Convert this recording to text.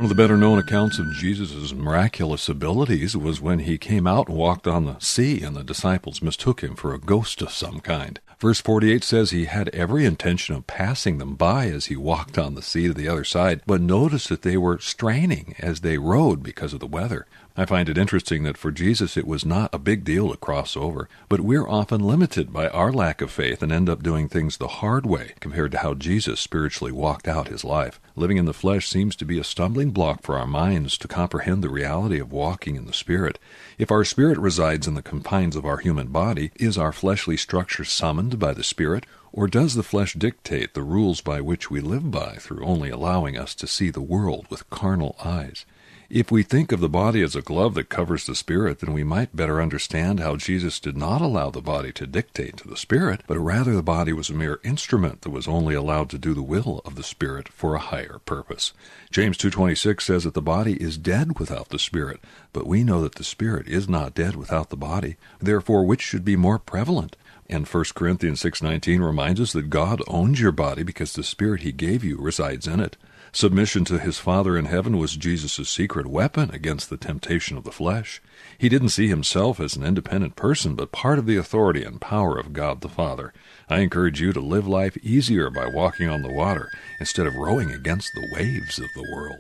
One of the better-known accounts of Jesus' miraculous abilities was when he came out and walked on the sea, and the disciples mistook him for a ghost of some kind. Verse 48 says he had every intention of passing them by as he walked on the sea to the other side, but noticed that they were straining as they rowed because of the weather. I find it interesting that for Jesus it was not a big deal to cross over, but we're often limited by our lack of faith and end up doing things the hard way compared to how Jesus spiritually walked out his life. Living in the flesh seems to be a stumbling block for our minds to comprehend the reality of walking in the Spirit. If our spirit resides in the confines of our human body, is our fleshly structure summoned by the Spirit, or does the flesh dictate the rules by which we live by through only allowing us to see the world with carnal eyes? If we think of the body as a glove that covers the spirit, then we might better understand how Jesus did not allow the body to dictate to the Spirit, but rather the body was a mere instrument that was only allowed to do the will of the Spirit for a higher purpose. James 2:26 says that the body is dead without the Spirit, but we know that the Spirit is not dead without the body. Therefore, which should be more prevalent? And 1 Corinthians 6:19 reminds us that God owns your body because the Spirit he gave you resides in it. Submission to his Father in heaven was Jesus' secret weapon against the temptation of the flesh. He didn't see himself as an independent person, but part of the authority and power of God the Father. I encourage you to live life easier by walking on the water instead of rowing against the waves of the world.